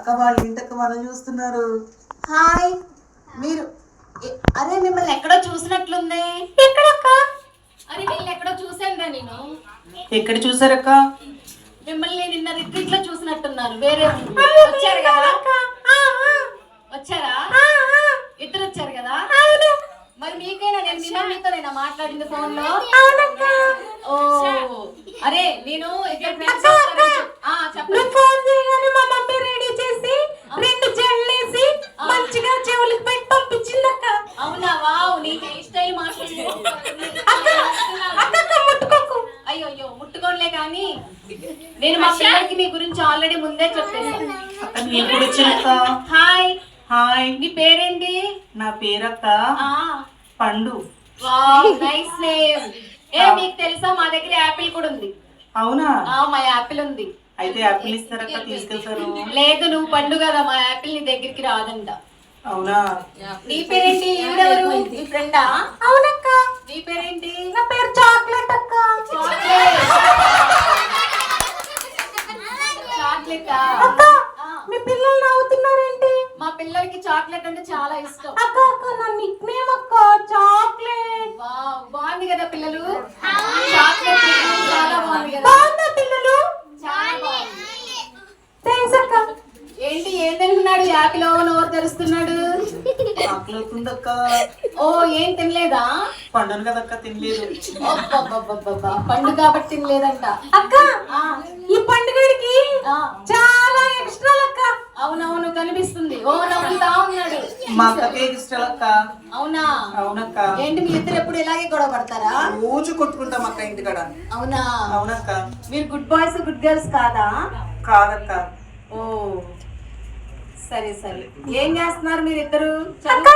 అక్క వాళ్ళు ఇంటక్క మనం చూస్తున్నారు. హాయ్. మీరు అరే మిమ్మల్ని ఎక్కడో చూసినట్లుంది. ఎక్కడక్క? అరే వీళ్ళు ఎక్కడో చూసానురా నేను. ఎక్కడ చూసారక్క? మిమ్మల్ని నిన్న రిట్రీట్ లో చూసినట్టున్నారు. వేరే వచ్చారు కదా? వచ్చారా? ఇద్దరు వచ్చారు కదా? మరి మీకైనా నేను మీ మమ్మీతో నేను మాట్లాడింది ఫోన్ లో. ఓ అరే నేను ఇద్దరు ఫ్రెండ్స్ చెప్పండి. ఫోన్ చేయగానే మా మమ్మీ రెడీ చేసి 2 జడలేసి మంచిగా చెవులకు పెట్టి పంపించిందక్క. అవునా? వావ్, నీ హెయిర్ స్టైల్ మాట్లాడు. ముట్టుకోకు. అయ్యో అయ్యో ముట్టుకోలే కానీ నేను మా పిల్లలకి మీ గురించి ఆల్రెడీ ముందే చెప్పేసాను. ఎప్పుడు వచ్చారక్క? హాయ్. హాయ్. నీ పేరేంటి? నా పేరక్క పండు. Wow, nice name. మీకు తెలుసా మా దగ్గర యాపిల్ కూడా ఉంది. అవునా? మా యాపిల్ ఉంది. అయితే యాపిల్ ఇస్తారక్క, తీసుకెళ్తారు. లేదు, నువ్వు పండు కదా, మా యాపిల్ నీ దగ్గరికి రాదంట. అవునా? నీ పేరేంటి? ఈవిడెవరు? నీ ఫ్రెండా? అవునక్క. నీ పేరేంటి? నా పేరు చాక్లెట్ అక్క. చాక్లెట్. అక్క, మీ పిల్లలు నవ్వుతున్నారేంటి? మా పిల్లలకి చాక్లెట్ అంటే చాలా ఇష్టం. అక్క అక్క నా నిక్ నేమ్ అక్క చాక్లెట్. వావ్, బాగుంది కదా పిల్లలు. చాక్లెట్ చాలా బాగుంది కదా. బాగుందా పిల్లలు? చాలా బాగుంది. థాంక్స్ అక్క. ఏంటి ఏం తింటున్నాడు? యాపిల్ నోరు తెరుస్తున్నాడు. ఆకలితుందక్క. ఓ ఏం తినలేదా? పండును కదక్క, తినలేదు. పండు కాబట్టి తినలేదంట. అక్క ఈ పండుగడికి చాలా ఎక్స్ట్రా అక్క. అవునవును కనిపిస్తుంది. ఓ నవ్వుతా ఉన్నాడు. మా అక్కకే ఇష్టాలక్క. అవునా? అవునక్క. ఏంటి మీ ఇద్దరు ఎప్పుడు ఇలాగే గొడవ పడతారా? రోజు కొట్టుకుంటాం అక్క ఇంటికాడ. అవునా? అవునక్క. మీరు గుడ్ బాయ్స్ గుడ్ గర్ల్స్ కాదా? కాదక్క. ఓ సరే సరే. ఏం చేస్తున్నారు మీరు ఇద్దరు? అక్క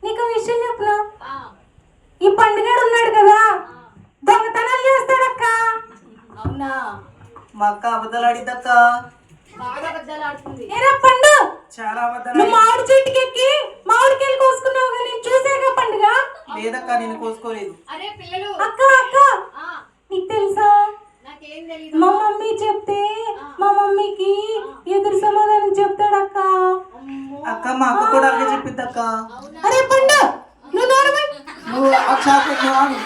నీకు విషయం చెప్పనా? ఈ పండుగడు ఉన్నాడు కదా, దొంగతనాలు చేస్తాడక్క. అవునా? మా అక్క అబద్ధాలు ఆడిద్దక్క. బాగా అబద్ధాలు ఆడుతుంది. ఏరా పండు, చాలా అబద్ధాలు. నువ్వు మామిడి చెట్టుకి ఎక్కి మామిడికాయలు కోసుకున్నావు కానీ చూసాగా పండుగ. లేదక్క, నేను కోసుకోలేదు. అరే పిల్లలు. అక్క అక్క నీకు తెలుసా, నాకేం తెలీదు. మా మమ్మీ చెప్తే మా మమ్మీకి ఎదురు సమాధానం చెప్తాడక్క. అక్క మా అక్క కూడా అలాగే చెప్పిద్దక్క. అరే పండు, నువ్వు నువ్వు ఆ చాక్లెట్ నువ్వు.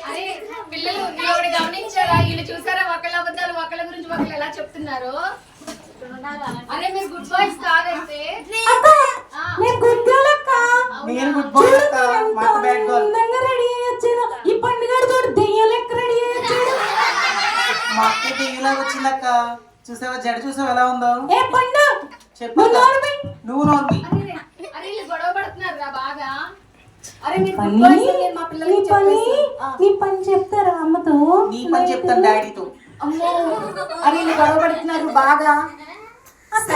అరే పిల్లలు, మీరు ఒకటి గమనించారా? వీళ్ళు చూసారా ఒకళ్ళ అబద్ధాలు ఒకళ్ళ గురించి ఒకళ్ళు ఎలా చెప్తున్నారు? అరే మీరు గుడ్ బాయ్స్ కాదంటే. నేను గుడ్ గర్ల్ అక్క. నేను గుడ్ బాయ్ అక్క. మా అక్క బ్యాడ్ గర్ల్. అందంగా రెడీ అయ్యొచ్చాను. ఈ పండుగ చూడు దెయ్యం లెక్క రెడీ అయ్యొచ్చాడు. మా అక్క దెయ్యలాగా వచ్చిందక్క. చూసావా జడ? చూసావా ఎలా ఉందో? ఏ పండు చెప్పు. నువ్వు నోర్మి. అరే వీళ్ళు గొడవ పడుతున్నారు రా బాగా. అరే మీరు పని గుడ్ బాయ్స్ అని నేను మా పిల్లలకి చెప్పేసి. నీ పని చెప్తారా అమ్మతో? నీ పని చెప్తాను డాడీతో. అమ్మో, అరే వీళ్ళు గొడవ పడుతున్నారు బాగా. అక్క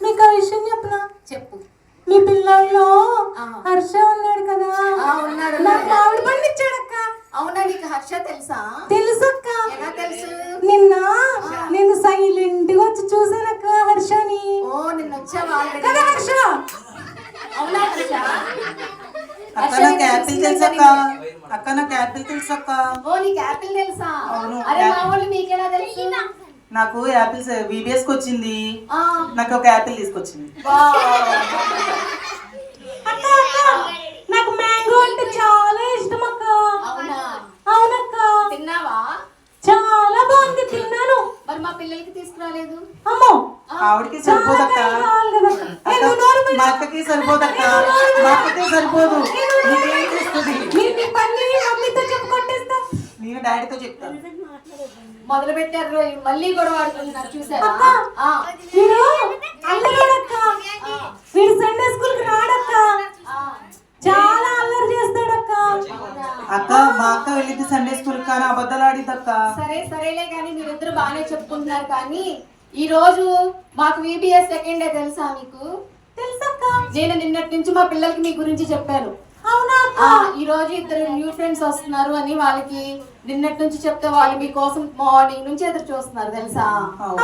నీకు ఆ విషయం చెప్పనా? చెప్పు. మీ పిల్లల్లో హర్ష ఉన్నాడు కదా, ఉన్నాడు. నాకు మామిడి పండు ఇచ్చాడక్క. అవునా? నీకు హర్ష తెలుసా? తెలుసక్క. ఎలా తెలుసు? నిన్న సైలెంట్ గా వచ్చి చూసానక్క హర్షని. ఓ నిన్న వచ్చావా కదా హర్ష? అవునా హర్ష? అక్క నాకు యాపిల్ తెలుసక్క. అక్క నాకు యాపిల్ తెలుసక్క. ఓ నీకు యాపిల్ తెలుసా? అవును. అరే మా వాళ్ళు మీకెలా తెలుసు? నాకు యాపిల్స్ బీబీఎస్ కి వచ్చింది. నాకు ఒక యాపిల్ తీసుకొచ్చింది. అక్క నాకు మ్యాంగో అంటే చాలా ఇష్టం అక్క. అవునా? అవునక్క. తిన్నావా? చాలా బాగుంది, తిన్నాను. మరి మా పిల్లలకి తీసుకురాలేదు? అమ్మో ఆవిడకి సరిపోదక్క. మా అక్కకి సరిపోదక్క. మా అక్కకి సరిపోదు. నీకేం చేస్తుంది? మమ్మీతో చెప్పుకొట్టేస్తా. నేను డాడీతో చెప్తాను. మొదలు పెట్టారు మళ్ళీ గొడవ ఆడుతున్నారు చూసారా? వీడు అల్లగాడక్క. వీడు సండే స్కూల్ కి రాడక్క. చాలా అల్లరి చేస్తాడక్క. అక్క మా అక్క వెళ్ళింది సండే స్కూల్ కానీ అబద్ధాలు ఆడిద్దక్క. సరే సరేలే కానీ మీరిద్దరు బాగానే చెప్పుకుంటున్నారు కానీ ఈ రోజు మాకు VBS సెకండ్ డే తెలుసా మీకు? తెలుసక్క. నేను నిన్నటి నుంచి మా పిల్లలకి మీ గురించి చెప్పాను. అవునా? ఈ రోజు ఇద్దరు న్యూ ఫ్రెండ్స్ వస్తున్నారు అని వాళ్ళకి నిన్నటి నుంచి చెప్తే వాళ్ళు మీకోసం మార్నింగ్ నుంచి ఎదురు చూస్తున్నారు తెలుసా?